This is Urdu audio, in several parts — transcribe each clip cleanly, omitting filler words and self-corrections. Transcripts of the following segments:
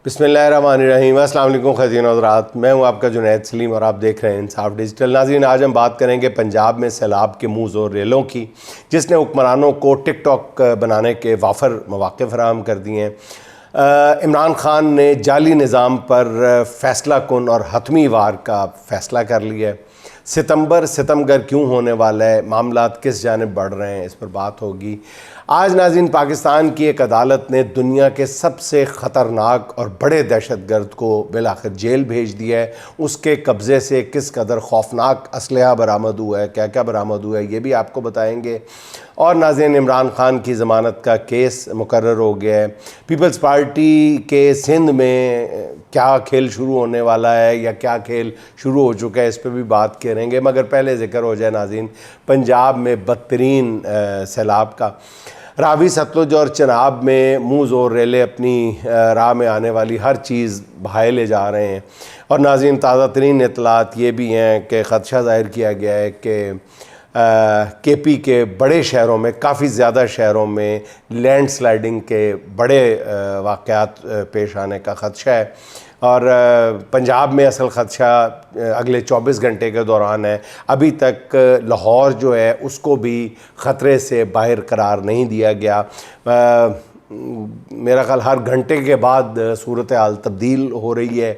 بسم اللہ الرحمن الرحیم۔ السلام علیکم خاتین و حضرات، میں ہوں آپ کا جنید سلیم اور آپ دیکھ رہے ہیں انصاف ڈیجیٹل۔ ناظرین، آج ہم بات کریں گے پنجاب میں سیلاب کے منہ زور ریلوں کی، جس نے حکمرانوں کو ٹک ٹاک بنانے کے وافر مواقع فراہم کر دیے ہیں۔ عمران خان نے جعلی نظام پر فیصلہ کن اور حتمی وار کا فیصلہ کر لیا ہے۔ ستمگر کیوں ہونے والا ہے، معاملات کس جانب بڑھ رہے ہیں، اس پر بات ہوگی۔ آج ناظرین، پاکستان کی ایک عدالت نے دنیا کے سب سے خطرناک اور بڑے دہشت گرد کو بالآخر جیل بھیج دیا ہے۔ اس کے قبضے سے کس قدر خوفناک اسلحہ برآمد ہوا ہے، کیا کیا برآمد ہوا ہے، یہ بھی آپ کو بتائیں گے۔ اور ناظرین، عمران خان کی ضمانت کا کیس مقرر ہو گیا ہے۔ پیپلز پارٹی کے سندھ میں کیا کھیل شروع ہونے والا ہے یا کیا کھیل شروع ہو چکا ہے، اس پہ بھی بات کریں گے، مگر پہلے ذکر ہو جائے ناظرین پنجاب میں بدترین سیلاب کا۔ راوی، ستلج اور چناب میں منہ زور ریلے اپنی راہ میں آنے والی ہر چیز بہائے لے جا رہے ہیں۔ اور ناظرین، تازہ ترین اطلاعات یہ بھی ہیں کہ خدشہ ظاہر کیا گیا ہے کہ کے پی کے بڑے شہروں میں، کافی زیادہ شہروں میں لینڈ سلائڈنگ کے بڑے واقعات پیش آنے کا خدشہ ہے۔ اور پنجاب میں اصل خدشہ اگلے 24 گھنٹے کے دوران ہے۔ ابھی تک لاہور جو ہے اس کو بھی خطرے سے باہر قرار نہیں دیا گیا۔ میرا خیال ہر گھنٹے کے بعد صورتحال تبدیل ہو رہی ہے۔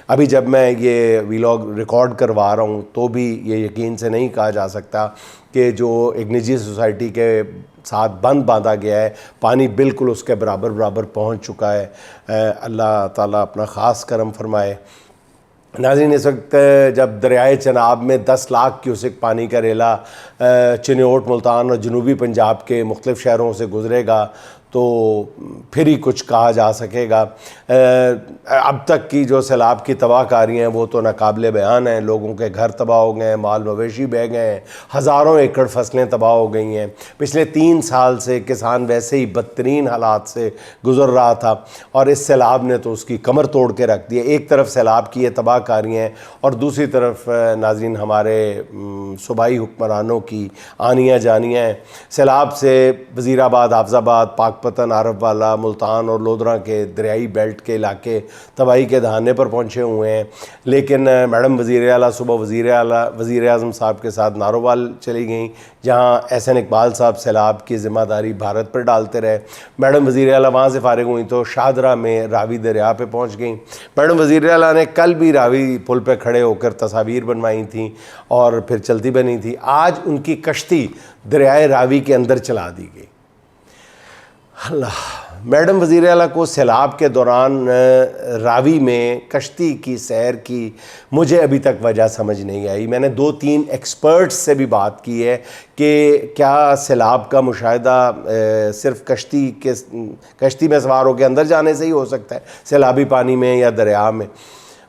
ابھی جب میں یہ ویلاگ ریکارڈ کروا رہا ہوں تو بھی یہ یقین سے نہیں کہا جا سکتا کہ جو ایک نجی سوسائٹی کے ساتھ بند باندھا گیا ہے، پانی بالکل اس کے برابر پہنچ چکا ہے۔ اللہ تعالیٰ اپنا خاص کرم فرمائے۔ ناظرین، اس وقت جب دریائے چناب میں 10 لاکھ کیوسک پانی کا ریلا چنیوٹ، ملتان اور جنوبی پنجاب کے مختلف شہروں سے گزرے گا تو پھر ہی کچھ کہا جا سکے گا۔ اب تک کی جو سیلاب کی تباہ کاری ہیں وہ تو ناقابل بیان ہیں۔ لوگوں کے گھر تباہ ہو گئے ہیں، مال مویشی بہہ گئے ہیں، ہزاروں ایکڑ فصلیں تباہ ہو گئی ہیں۔ پچھلے 3 سال سے کسان ویسے ہی بدترین حالات سے گزر رہا تھا اور اس سیلاب نے تو اس کی کمر توڑ کے رکھ دی ہے۔ ایک طرف سیلاب کی یہ تباہ کاری ہیں اور دوسری طرف ناظرین ہمارے صوبائی حکمرانوں کی آنیاں جانیاں ہیں۔ سیلاب سے وزیر آباد، حافظ آباد، پاک پتن، عارف والا، ملتان اور لودھراں کے دریائی بیلٹ کے علاقے تباہی کے دہانے پر پہنچے ہوئے ہیں۔ لیکن میڈم وزیر اعلیٰ صبح وزیر اعظم صاحب کے ساتھ ناروال چلی گئیں، جہاں احسن اقبال صاحب سیلاب کی ذمہ داری بھارت پر ڈالتے رہے۔ میڈم وزیر اعلیٰ وہاں سے فارغ ہوئیں تو شاہدرہ میں راوی دریا پہ پہنچ گئیں۔ میڈم وزیر اعلیٰ نے کل بھی راوی پل پہ کھڑے ہو کر تصاویر بنوائی تھیں اور پھر چلتی بنی تھی۔ آج ان کی کشتی دریائے راوی کے اندر چلا دی گئی۔ اللہ، میڈم وزیر اعلیٰ کو سیلاب کے دوران راوی میں کشتی کی سیر کی مجھے ابھی تک وجہ سمجھ نہیں آئی۔ میں نے 2-3 ایکسپرٹس سے بھی بات کی ہے کہ کیا سیلاب کا مشاہدہ صرف کشتی میں سوار ہو کے اندر جانے سے ہی ہو سکتا ہے، سیلابی پانی میں یا دریا میں؟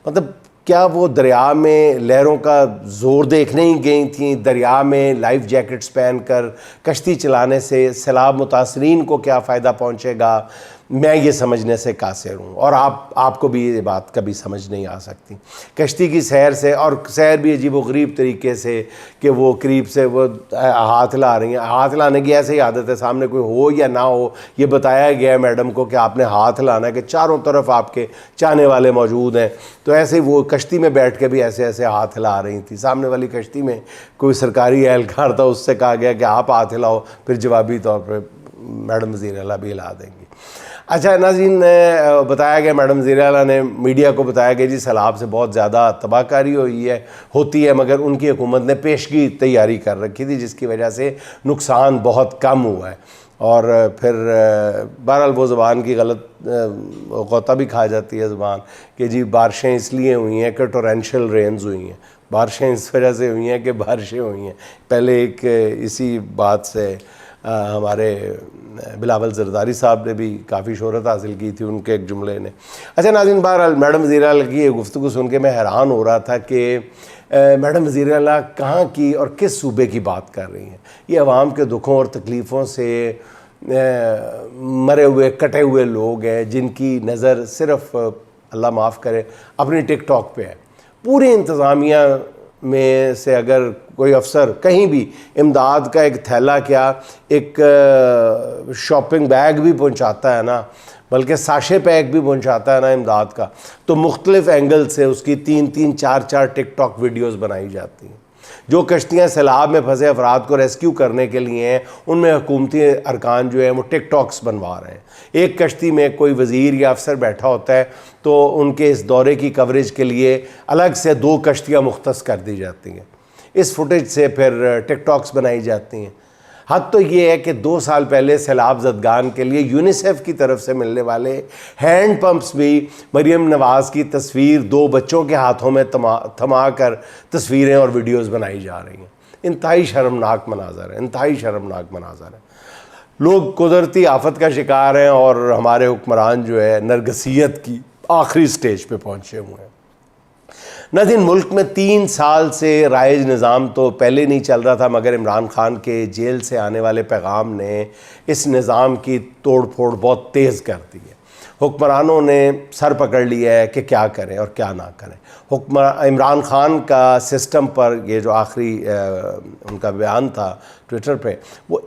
مطلب کیا وہ دریا میں لہروں کا زور دیکھنے ہی گئی تھیں؟ دریا میں لائف جیکٹس پہن کر کشتی چلانے سے سیلاب متاثرین کو کیا فائدہ پہنچے گا؟ میں یہ سمجھنے سے قاصر ہوں، اور آپ کو بھی یہ بات کبھی سمجھ نہیں آ سکتی۔ کشتی کی سیر سے، اور سیر بھی عجیب و غریب طریقے سے کہ وہ قریب سے وہ ہاتھ لا رہی ہیں۔ ہاتھ لانے کی ایسے ہی عادت ہے، سامنے کوئی ہو یا نہ ہو، یہ بتایا گیا ہے میڈم کو کہ آپ نے ہاتھ لانا ہے کہ چاروں طرف آپ کے چاہنے والے موجود ہیں۔ تو ایسے وہ کشتی میں بیٹھ کے بھی ایسے ہاتھ لا رہی تھی۔ سامنے والی کشتی میں کوئی سرکاری اہلکار تھا، اس سے کہا گیا کہ آپ ہاتھ ہلاؤ، پھر جوابی طور پر میڈم وزیر اعلیٰ بھی ہلا دیں گی۔ اچھا ناظرین، بتایا گیا، میڈم وزیر اعلیٰ نے میڈیا کو بتایا کہ جی سیلاب سے بہت زیادہ تباہ کاری ہوتی ہے، مگر ان کی حکومت نے پیشگی تیاری کر رکھی تھی جس کی وجہ سے نقصان بہت کم ہوا ہے۔ اور پھر بہرحال وہ زبان کی غلط غوطہ بھی کھا جاتی ہے زبان کہ جی بارشیں اس لیے ہوئی ہیں کہ ٹورینشل رینز ہوئی ہیں، بارشیں اس وجہ سے ہوئی ہیں کہ بارشیں ہوئی ہیں۔ پہلے ایک اسی بات سے ہمارے بلاول زرداری صاحب نے بھی کافی شہرت حاصل کی تھی، ان کے ایک جملے نے۔ اچھا ناظرین، بہرحال میڈم وزیر اعلیٰ کی یہ گفتگو سن کے میں حیران ہو رہا تھا کہ میڈم وزیر اعلیٰ کہاں کی اور کس صوبے کی بات کر رہی ہیں۔ یہ عوام کے دکھوں اور تکلیفوں سے مرے ہوئے کٹے ہوئے لوگ ہیں جن کی نظر صرف، اللہ معاف کرے، اپنی ٹک ٹاک پہ ہے۔ پوری انتظامیہ میں سے اگر کوئی افسر کہیں بھی امداد کا ایک تھیلا کیا ایک شاپنگ بیگ بھی پہنچاتا ہے نا، بلکہ ساشے پیک بھی پہنچاتا ہے نا امداد کا، تو مختلف اینگل سے اس کی 3 4 ٹک ٹاک ویڈیوز بنائی جاتی ہیں۔ جو کشتیاں سیلاب میں پھنسے افراد کو ریسکیو کرنے کے لیے ہیں، ان میں حکومتی ارکان جو ہیں وہ ٹک ٹاکس بنوا رہے ہیں۔ ایک کشتی میں کوئی وزیر یا افسر بیٹھا ہوتا ہے تو ان کے اس دورے کی کوریج کے لیے الگ سے 2 کشتیاں مختص کر دی جاتی ہیں، اس فوٹیج سے پھر ٹک ٹاکس بنائی جاتی ہیں۔ حد تو یہ ہے کہ 2 سال پہلے سیلاب زدگان کے لیے یونیسیف کی طرف سے ملنے والے ہینڈ پمپس بھی مریم نواز کی تصویر 2 بچوں کے ہاتھوں میں تھما کر تصویریں اور ویڈیوز بنائی جا رہی ہیں۔ انتہائی شرمناک مناظر ہے، انتہائی شرمناک مناظر ہے۔ لوگ قدرتی آفت کا شکار ہیں اور ہمارے حکمران جو ہے نرگسیت کی آخری سٹیج پہ پہنچے ہوئے ہیں۔ ناظرین، ملک میں 3 سال سے رائج نظام تو پہلے نہیں چل رہا تھا، مگر عمران خان کے جیل سے آنے والے پیغام نے اس نظام کی توڑ پھوڑ بہت تیز کر دی ہے۔ حکمرانوں نے سر پکڑ لیا ہے کہ کیا کریں اور کیا نہ کریں۔ عمران خان کا سسٹم پر یہ جو آخری ان کا بیان تھا ٹویٹر پہ، وہ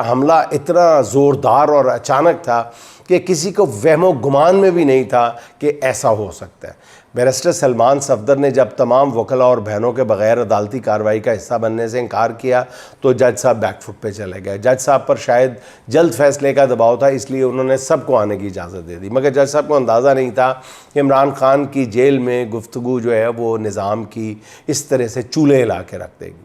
حملہ اتنا زوردار اور اچانک تھا کہ کسی کو وہم و گمان میں بھی نہیں تھا کہ ایسا ہو سکتا ہے۔ بیرسٹر سلمان صفدر نے جب تمام وکلاء اور بہنوں کے بغیر عدالتی کارروائی کا حصہ بننے سے انکار کیا تو جج صاحب بیک فٹ پہ چلے گئے۔ جج صاحب پر شاید جلد فیصلے کا دباؤ تھا، اس لیے انہوں نے سب کو آنے کی اجازت دے دی، مگر جج صاحب کو اندازہ نہیں تھا کہ عمران خان کی جیل میں گفتگو جو ہے وہ نظام کی اس طرح سے چولہے ہلا کے رکھ دے گی۔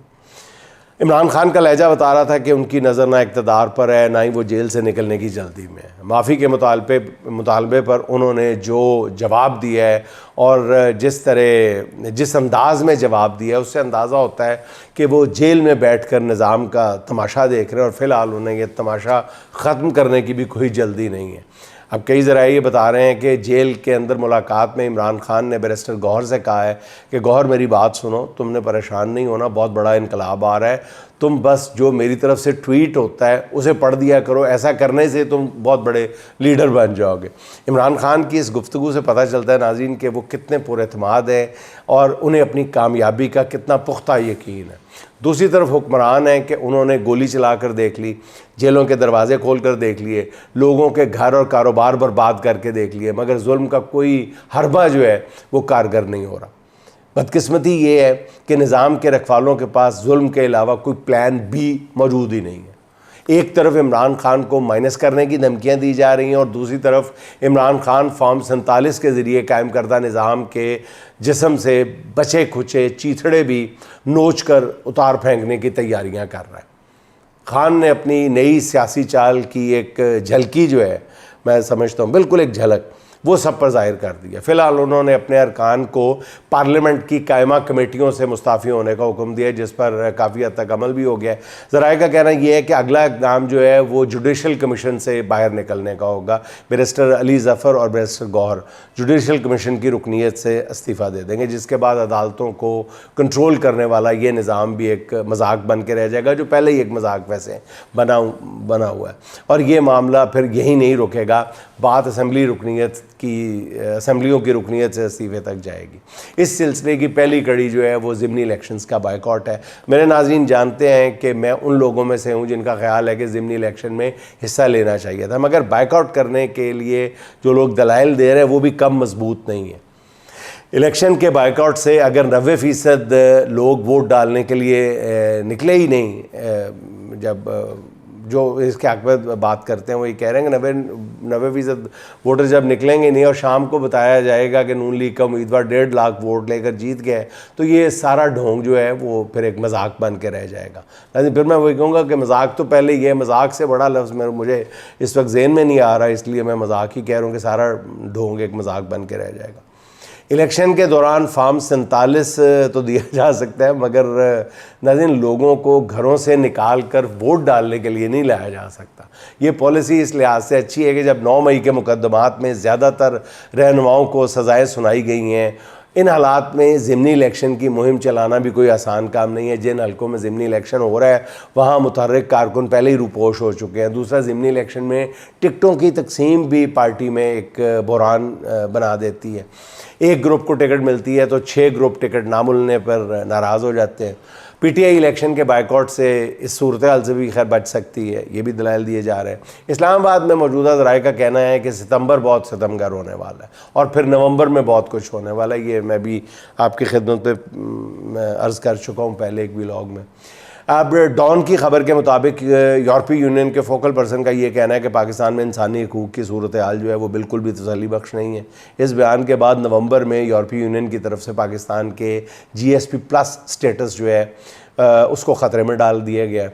عمران خان کا لہجہ بتا رہا تھا کہ ان کی نظر نہ اقتدار پر ہے، نہ ہی وہ جیل سے نکلنے کی جلدی میں ہے۔ معافی کے مطالبے پر انہوں نے جو جواب دیا ہے اور جس انداز میں جواب دیا ہے، اس سے اندازہ ہوتا ہے کہ وہ جیل میں بیٹھ کر نظام کا تماشا دیکھ رہے ہیں اور فی الحال انہیں یہ تماشا ختم کرنے کی بھی کوئی جلدی نہیں ہے۔ اب کئی ذرائع یہ بتا رہے ہیں کہ جیل کے اندر ملاقات میں عمران خان نے بیرسٹر گوہر سے کہا ہے کہ گوہر میری بات سنو، تم نے پریشان نہیں ہونا، بہت بڑا انقلاب آ رہا ہے، تم بس جو میری طرف سے ٹویٹ ہوتا ہے اسے پڑھ دیا کرو، ایسا کرنے سے تم بہت بڑے لیڈر بن جاؤ گے۔ عمران خان کی اس گفتگو سے پتہ چلتا ہے ناظرین کہ وہ کتنے پر اعتماد ہیں اور انہیں اپنی کامیابی کا کتنا پختہ یقین ہے۔ دوسری طرف حکمران ہیں کہ انہوں نے گولی چلا کر دیکھ لی، جیلوں کے دروازے کھول کر دیکھ لیے، لوگوں کے گھر اور کاروبار برباد کر کے دیکھ لیے، مگر ظلم کا کوئی حربہ جو ہے وہ کارگر نہیں ہو رہا۔ بدقسمتی یہ ہے کہ نظام کے رکھوالوں کے پاس ظلم کے علاوہ کوئی پلان بھی موجود ہی نہیں ہے۔ ایک طرف عمران خان کو مائنس کرنے کی دھمکیاں دی جا رہی ہیں اور دوسری طرف عمران خان فارم 47 کے ذریعے قائم کردہ نظام کے جسم سے بچے کھچے چیتھڑے بھی نوچ کر اتار پھینکنے کی تیاریاں کر رہا ہے۔ خان نے اپنی نئی سیاسی چال کی ایک جھلکی جو ہے، میں سمجھتا ہوں بالکل ایک جھلک، وہ سب پر ظاہر کر دیا۔ فی الحال انہوں نے اپنے ارکان کو پارلیمنٹ کی قائمہ کمیٹیوں سے مستعفی ہونے کا حکم دیا، جس پر کافی حد تک عمل بھی ہو گیا ہے۔ ذرائع کا کہنا یہ ہے کہ اگلا اقدام جو ہے وہ جوڈیشل کمیشن سے باہر نکلنے کا ہوگا۔ بیرسٹر علی ظفر اور بیرسٹر گوہر جوڈیشل کمیشن کی رکنیت سے استعفیٰ دے دیں گے، جس کے بعد عدالتوں کو کنٹرول کرنے والا یہ نظام بھی ایک مذاق بن کے رہ جائے گا، جو پہلے ہی ایک مذاق ویسے بنا ہوا ہے۔ اور یہ معاملہ پھر یہی نہیں رکے گا، بات اسمبلیوں کی رکنیت سے استعفے تک جائے گی۔ اس سلسلے کی پہلی کڑی جو ہے وہ ضمنی الیکشنز کا بائیکاٹ ہے۔ میرے ناظرین جانتے ہیں کہ میں ان لوگوں میں سے ہوں جن کا خیال ہے کہ ضمنی الیکشن میں حصہ لینا چاہیے تھا، مگر بائیکاٹ کرنے کے لیے جو لوگ دلائل دے رہے ہیں وہ بھی کم مضبوط نہیں ہیں۔ الیکشن کے بائیکاٹ سے اگر 90% لوگ ووٹ ڈالنے کے لیے نکلے ہی نہیں، جب جو اس کے حق میں بات کرتے ہیں وہ یہ کہہ رہے ہیں کہ 90% ووٹر جب نکلیں گے نہیں اور شام کو بتایا جائے گا کہ نون لیگ کا امیدوار 1.5 لاکھ ووٹ لے کر جیت گیا ہے، تو یہ سارا ڈھونگ جو ہے وہ پھر ایک مذاق بن کے رہ جائے گا۔ لیکن پھر میں وہی کہوں گا کہ مذاق تو پہلے یہ ہے، مذاق سے بڑا لفظ مجھے اس وقت ذہن میں نہیں آ رہا، اس لیے میں مذاق ہی کہہ رہا ہوں کہ سارا ڈھونگ ایک مذاق بن کے رہ جائے گا۔ الیکشن کے دوران فارم 47 تو دیا جا سکتا ہے، مگر ناظرین لوگوں کو گھروں سے نکال کر ووٹ ڈالنے کے لیے نہیں لایا جا سکتا۔ یہ پالیسی اس لحاظ سے اچھی ہے کہ جب 9 مئی کے مقدمات میں زیادہ تر رہنماؤں کو سزائیں سنائی گئی ہیں، ان حالات میں ضمنی الیکشن کی مہم چلانا بھی کوئی آسان کام نہیں ہے. جن حلقوں میں ضمنی الیکشن ہو رہا ہے وہاں متحرک کارکن پہلے ہی روپوش ہو چکے ہیں. دوسرا, ضمنی الیکشن میں ٹکٹوں کی تقسیم بھی پارٹی میں ایک بحران بنا دیتی ہے. ایک گروپ کو ٹکٹ ملتی ہے تو 6 گروپ ٹکٹ نہ ملنے پر ناراض ہو جاتے ہیں. پی ٹی آئی الیکشن کے بائیکاٹ سے اس صورتحال سے بھی خیر بچ سکتی ہے, یہ بھی دلائل دیے جا رہے ہیں. اسلام آباد میں موجودہ ذرائع کا کہنا ہے کہ ستمبر بہت ستمگر ہونے والا ہے اور پھر نومبر میں بہت کچھ ہونے والا ہے. یہ میں بھی آپ کی خدمت پہ عرض کر چکا ہوں پہلے ایک ولاگ میں. اب ڈان کی خبر کے مطابق یورپی یونین کے فوکل پرسن کا یہ کہنا ہے کہ پاکستان میں انسانی حقوق کی صورتحال جو ہے وہ بالکل بھی تسلی بخش نہیں ہے. اس بیان کے بعد نومبر میں یورپی یونین کی طرف سے پاکستان کے جی ایس پی پلس سٹیٹس جو ہے اس کو خطرے میں ڈال دیا گیا.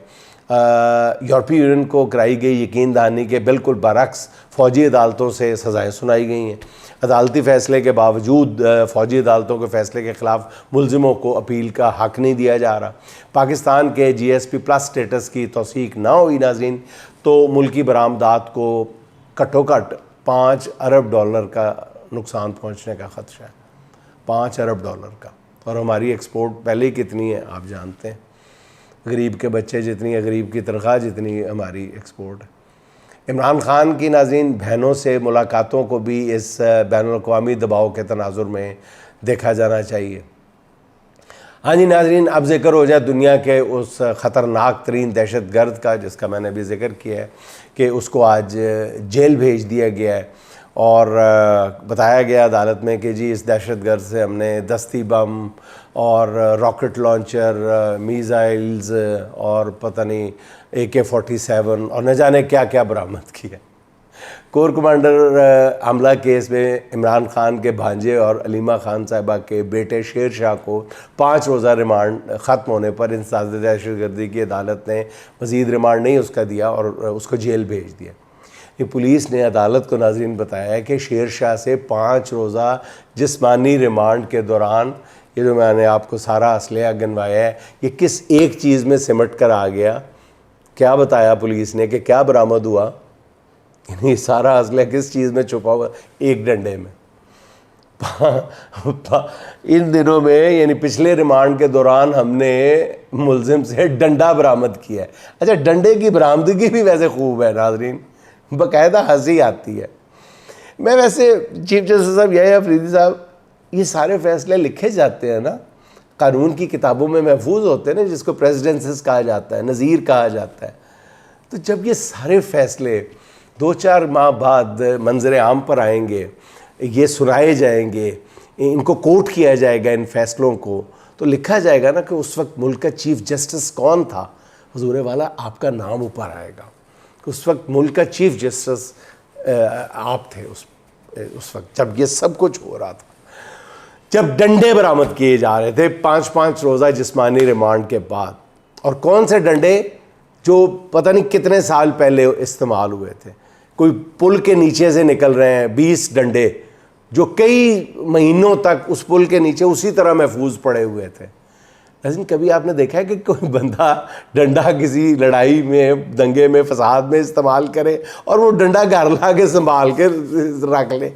یورپی یونین کو کرائی گئی یقین دہانی کے بالکل برعکس فوجی عدالتوں سے سزائیں سنائی گئی ہیں. عدالتی فیصلے کے باوجود فوجی عدالتوں کے فیصلے کے خلاف ملزموں کو اپیل کا حق نہیں دیا جا رہا. پاکستان کے جی ایس پی پلس سٹیٹس کی توثیق نہ ہوئی ناظرین تو ملکی برآمدات کو کٹو کٹ $5 ارب کا نقصان پہنچنے کا خدشہ ہے. $5 ارب کا. اور ہماری ایکسپورٹ پہلے ہی کتنی ہے آپ جانتے ہیں. غریب کے بچے جتنی ہے, غریب کی تنخواہ جتنی ہماری ایکسپورٹ ہے. عمران خان کی ناظرین بہنوں سے ملاقاتوں کو بھی اس بین الاقوامی دباؤ کے تناظر میں دیکھا جانا چاہیے. ہاں جی ناظرین, اب ذکر ہو جائے دنیا کے اس خطرناک ترین دہشت گرد کا جس کا میں نے بھی ذکر کیا ہے کہ اس کو آج جیل بھیج دیا گیا ہے اور بتایا گیا عدالت میں کہ جی اس دہشت گرد سے ہم نے دستی بم اور راکٹ لانچر, میزائلز اور پتہ نہیں AK-47 اور نہ جانے کیا کیا برآمد کیا. کور کمانڈر حملہ کیس میں عمران خان کے بھانجے اور علیمہ خان صاحبہ کے بیٹے شیر شاہ کو 5 روزہ ریمانڈ ختم ہونے پر انسداد دہشت گردی کی عدالت نے مزید ریمانڈ نہیں اس کا دیا اور اس کو جیل بھیج دیا. پولیس نے عدالت کو ناظرین بتایا ہے کہ شیر شاہ سے 5 روزہ جسمانی ریمانڈ کے دوران یہ جو میں نے آپ کو سارا اسلحہ گنوایا ہے یہ کس ایک چیز میں سمٹ کر آ گیا. کیا بتایا پولیس نے کہ کیا برآمد ہوا, یعنی سارا اسلحہ کس چیز میں چھپا ہوا, ایک ڈنڈے میں. ان دنوں میں یعنی پچھلے ریمانڈ کے دوران ہم نے ملزم سے ڈنڈا برآمد کیا ہے. اچھا, ڈنڈے کی برآمدگی بھی ویسے خوب ہے ناظرین, باقاعدہ ہنسی آتی ہے. میں ویسے چیف جسٹس صاحب یا افریدی صاحب یہ سارے فیصلے لکھے جاتے ہیں نا, قانون کی کتابوں میں محفوظ ہوتے ہیں نا, جس کو پریزیڈنسز کہا جاتا ہے, نظیر کہا جاتا ہے. تو جب یہ سارے فیصلے 2-4 ماہ بعد منظر عام پر آئیں گے, یہ سنائے جائیں گے, ان کو کوٹ کیا جائے گا ان فیصلوں کو, تو لکھا جائے گا نا کہ اس وقت ملک کا چیف جسٹس کون تھا. حضور والا آپ کا نام اوپر آئے گا. اس وقت ملک کا چیف جسٹس آپ تھے اس وقت جب یہ سب کچھ ہو رہا تھا, جب ڈنڈے برآمد کیے جا رہے تھے 5 روزہ جسمانی ریمانڈ کے بعد. اور کون سے ڈنڈے جو پتہ نہیں کتنے سال پہلے استعمال ہوئے تھے. کوئی پل کے نیچے سے نکل رہے ہیں 20 ڈنڈے جو کئی مہینوں تک اس پل کے نیچے اسی طرح محفوظ پڑے ہوئے تھے. لیکن کبھی آپ نے دیکھا ہے کہ کوئی بندہ ڈنڈا کسی لڑائی میں, دنگے میں, فساد میں استعمال کرے اور وہ ڈنڈا گھر لا کے سنبھال کے رکھ لے؟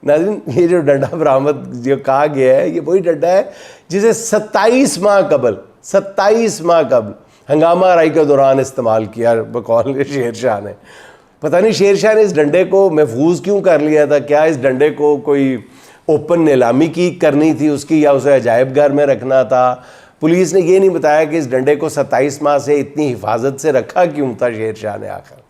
ناظرین یہ جو ڈنڈا برآمد جو کہا گیا ہے یہ وہی ڈنڈا ہے جسے 27 ماہ قبل ہنگامہ آرائی کے دوران استعمال کیا بقول شیر شاہ نے. پتہ نہیں شیر شاہ نے اس ڈنڈے کو محفوظ کیوں کر لیا تھا. کیا اس ڈنڈے کو کوئی اوپن نیلامی کی کرنی تھی اس کی, یا اسے عجائب گھر میں رکھنا تھا؟ پولیس نے یہ نہیں بتایا کہ اس ڈنڈے کو 27 ماہ سے اتنی حفاظت سے رکھا کیوں تھا شیر شاہ نے آخر.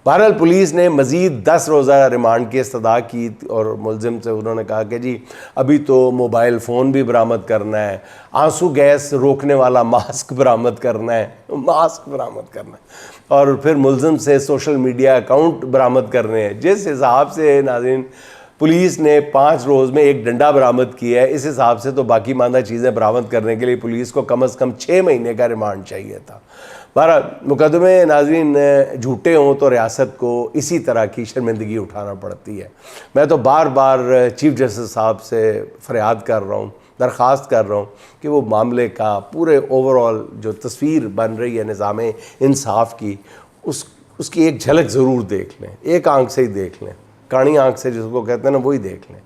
بہرحال پولیس نے مزید 10 روزہ ریمانڈ کی استدعا کی اور ملزم سے انہوں نے کہا کہ جی ابھی تو موبائل فون بھی برآمد کرنا ہے, آنسو گیس روکنے والا ماسک برآمد کرنا ہے, اور پھر ملزم سے سوشل میڈیا اکاؤنٹ برآمد کرنے ہیں. جس حساب سے ناظرین پولیس نے 5 روز میں ایک ڈنڈا برآمد کیا ہے, اس حساب سے تو باقی ماندہ چیزیں برآمد کرنے کے لیے پولیس کو کم از کم 6 مہینے کا ریمانڈ چاہیے تھا. بہرحال مقدمے ناظرین جھوٹے ہوں تو ریاست کو اسی طرح کی شرمندگی اٹھانا پڑتی ہے. میں تو بار بار چیف جسٹس صاحب سے فریاد کر رہا ہوں, درخواست کر رہا ہوں کہ وہ معاملے کا پورے اوور آل جو تصویر بن رہی ہے نظام انصاف کی, اس کی ایک جھلک ضرور دیکھ لیں, ایک آنکھ سے ہی دیکھ لیں, کاڑی آنکھ سے جس کو کہتے ہیں نا وہی دیکھ لیں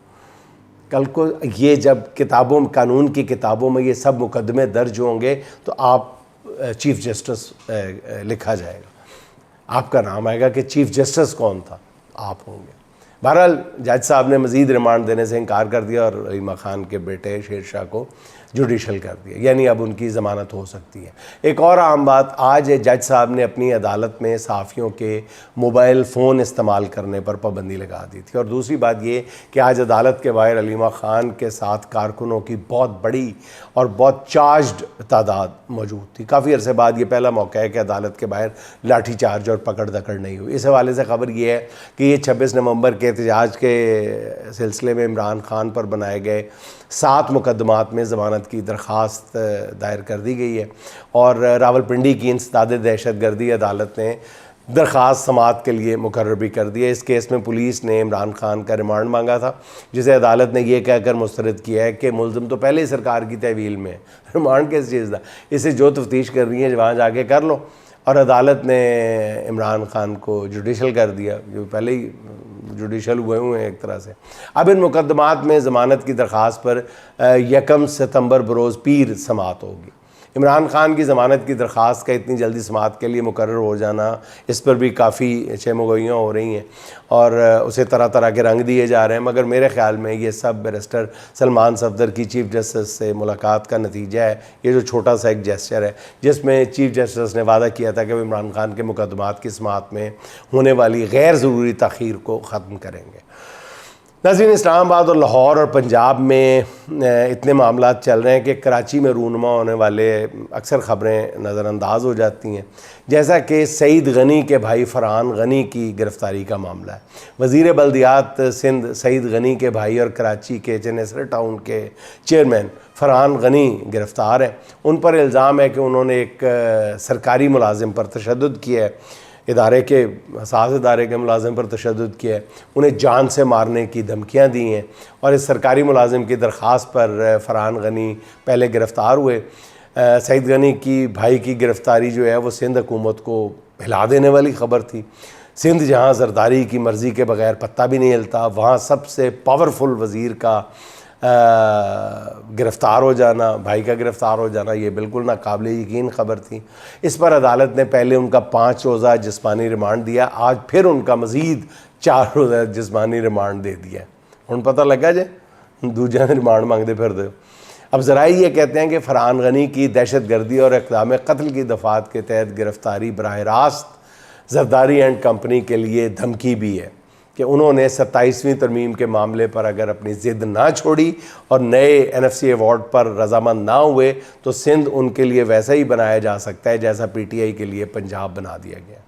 کل کو یہ جب کتابوں قانون کی کتابوں میں یہ سب مقدمے درج ہوں گے تو آپ چیف جسٹس لکھا جائے گا، آپ کا نام آئے گا کہ چیف جسٹس کون تھا، آپ ہوں گے۔ بہرحال جج صاحب نے مزید ریمانڈ دینے سے انکار کر دیا اور رحیمہ خان کے بیٹے شیر شاہ کو جوڈیشل کر دیا، یعنی اب ان کی ضمانت ہو سکتی ہے۔ ایک اور عام بات، آج جج صاحب نے اپنی عدالت میں صحافیوں کے موبائل فون استعمال کرنے پر پابندی لگا دی تھی، اور دوسری بات یہ کہ آج عدالت کے باہر رحیمہ خان کے ساتھ کارکنوں کی بہت بڑی اور بہت چارجڈ تعداد موجود تھی۔ کافی عرصے بعد یہ پہلا موقع ہے کہ عدالت کے باہر لاٹھی چارج اور پکڑ دکڑ نہیں ہوئی۔ اس حوالے سے خبر یہ ہے کہ یہ 26 نومبر کے احتجاج کے سلسلے میں عمران خان پر بنائے گئے 7 مقدمات میں ضمانت کی درخواست دائر کر دی گئی ہے، اور راولپنڈی کی انسداد دہشت گردی عدالت نے درخواست سماعت کے لیے مقرر بھی کر دی ہے۔ اس کیس میں پولیس نے عمران خان کا ریمانڈ مانگا تھا، جسے عدالت نے یہ کہہ کر مسترد کیا ہے کہ ملزم تو پہلے ہی سرکار کی تحویل میں ہے، ریمانڈ کس چیز کا، اسے جو تفتیش کر رہی ہے وہاں جا کے کر لو۔ اور عدالت نے عمران خان کو جوڈیشل کر دیا، جو پہلے ہی جوڈیشل ہوئے ہیں ایک طرح سے۔ اب ان مقدمات میں ضمانت کی درخواست پر 1 ستمبر بروز پیر سماعت ہوگی۔ عمران خان کی ضمانت کی درخواست کا اتنی جلدی سماعت کے لیے مقرر ہو جانا، اس پر بھی کافی چہمگوئیاں ہو رہی ہیں اور اسے طرح طرح کے رنگ دیے جا رہے ہیں، مگر میرے خیال میں یہ سب بیرسٹر سلمان صفدر کی چیف جسٹس سے ملاقات کا نتیجہ ہے۔ یہ جو چھوٹا سا ایک جیسچر ہے جس میں چیف جسٹس نے وعدہ کیا تھا کہ وہ عمران خان کے مقدمات کی سماعت میں ہونے والی غیر ضروری تاخیر کو ختم کریں گے۔ ناظرین، اسلام آباد اور لاہور اور پنجاب میں اتنے معاملات چل رہے ہیں کہ کراچی میں رونما ہونے والے اکثر خبریں نظر انداز ہو جاتی ہیں، جیسا کہ سعید غنی کے بھائی فرحان غنی کی گرفتاری کا معاملہ ہے۔ وزیر بلدیات سندھ سعید غنی کے بھائی اور کراچی کے چنیسر ٹاؤن کے چیئرمین فرحان غنی گرفتار ہیں۔ ان پر الزام ہے کہ انہوں نے ایک سرکاری ملازم پر تشدد کیا ہے، حساس ادارے کے ملازم پر تشدد کیا ہے، انہیں جان سے مارنے کی دھمکیاں دی ہیں، اور اس سرکاری ملازم کی درخواست پر فرحان غنی پہلے گرفتار ہوئے۔ سعید غنی کی بھائی کی گرفتاری جو ہے وہ سندھ حکومت کو ہلا دینے والی خبر تھی۔ سندھ جہاں زرداری کی مرضی کے بغیر پتہ بھی نہیں ہلتا، وہاں سب سے پاورفل وزیر کا گرفتار ہو جانا، بھائی کا گرفتار ہو جانا، یہ بالکل ناقابل یقین خبر تھی۔ اس پر عدالت نے پہلے ان کا 5 روزہ جسمانی ریمانڈ دیا، آج پھر ان کا مزید 4 روزہ جسمانی ریمانڈ دے دیا۔ ان پتہ لگا جے دوجہ ریمانڈ مانگتے پھر دے۔ اب ذرائع یہ کہتے ہیں کہ فرحان غنی کی دہشت گردی اور اقدام قتل کی دفعات کے تحت گرفتاری براہ راست زرداری اینڈ کمپنی کے لیے دھمکی بھی ہے کہ انہوں نے 27ویں ترمیم کے معاملے پر اگر اپنی ضد نہ چھوڑی اور نئے NFC ایوارڈ پر رضامند نہ ہوئے تو سندھ ان کے لیے ویسا ہی بنایا جا سکتا ہے جیسا PTI کے لیے پنجاب بنا دیا گیا۔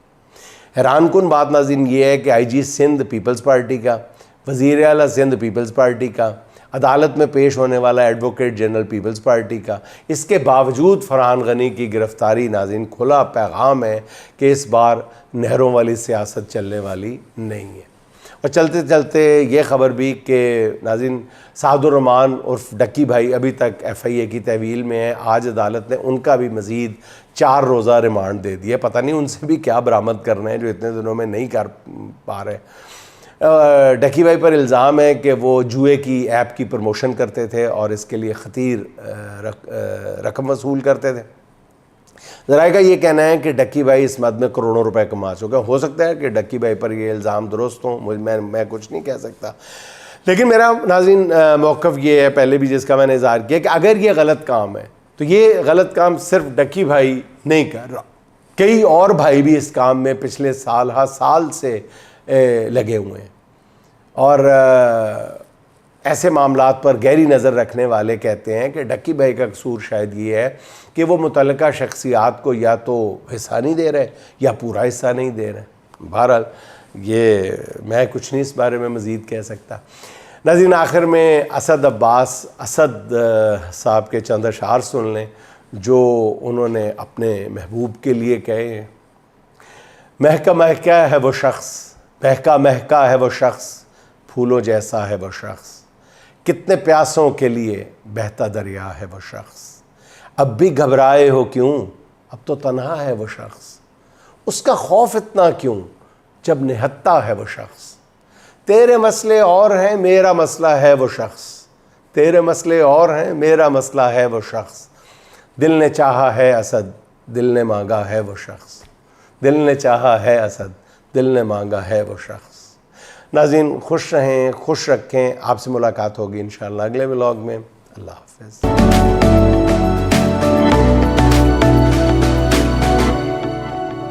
حیران کن بات ناظرین یہ ہے کہ IG سندھ پیپلز پارٹی کا، وزیر اعلیٰ سندھ پیپلز پارٹی کا، عدالت میں پیش ہونے والا ایڈوکیٹ جنرل پیپلز پارٹی کا، اس کے باوجود فرحان غنی کی گرفتاری ناظرین کھلا پیغام ہے کہ اس بار نہروں والی سیاست چلنے والی نہیں ہے۔ اور چلتے چلتے یہ خبر بھی کہ ناظرین سعد الرحمان عرف ڈکی بھائی ابھی تک FIA کی تحویل میں ہے، آج عدالت نے ان کا بھی مزید 4 روزہ ریمانڈ دے دیا۔ پتہ نہیں ان سے بھی کیا برآمد کرنا ہے جو اتنے دنوں میں نہیں کر پا رہے۔ ڈکی بھائی پر الزام ہے کہ وہ جوئے کی ایپ کی پروموشن کرتے تھے اور اس کے لیے خطیر رقم وصول کرتے تھے۔ ذرائع کا یہ کہنا ہے کہ ڈکی بھائی اس مد میں کروڑوں روپے کما چکے۔ ہو سکتا ہے کہ ڈکی بھائی پر یہ الزام درست ہوں، میں کچھ نہیں کہہ سکتا، لیکن میرا ناظرین موقف یہ ہے پہلے بھی جس کا میں نے اظہار کیا کہ اگر یہ غلط کام ہے تو یہ غلط کام صرف ڈکی بھائی نہیں کر رہا، کئی اور بھائی بھی اس کام میں پچھلے سال سے لگے ہوئے ہیں، اور ایسے معاملات پر گہری نظر رکھنے والے کہتے ہیں کہ ڈکی بھائی کا قصور شاید یہ ہے کہ وہ متعلقہ شخصیات کو یا تو حصہ نہیں دے رہے یا پورا حصہ نہیں دے رہے۔ بہرحال یہ میں کچھ نہیں اس بارے میں مزید کہہ سکتا۔ ناظرین آخر میں اسد عباس صاحب کے چند اشعار سن لیں جو انہوں نے اپنے محبوب کے لیے کہے ہیں۔ مہکا مہکا ہے وہ شخص، مہکا مہکا ہے وہ شخص، پھولوں جیسا ہے وہ شخص، کتنے پیاسوں کے لیے بہتا دریا ہے وہ شخص، اب بھی گھبرائے ہو کیوں، اب تو تنہا ہے وہ شخص، اس کا خوف اتنا کیوں جب نہتا ہے وہ شخص، تیرے مسئلے اور ہیں میرا مسئلہ ہے وہ شخص، تیرے مسئلے اور ہیں، میرا مسئلہ ہے وہ شخص. دل نے چاہا ہے اسد، دل نے مانگا ہے وہ شخص. دل نے چاہا ہے اسد، دل نے مانگا ہے وہ شخص. ناظرین خوش رہیں، خوش رکھیں. آپ سے ملاقات ہوگی انشاءاللہ اگلے ولاگ میں. اللہ حافظ.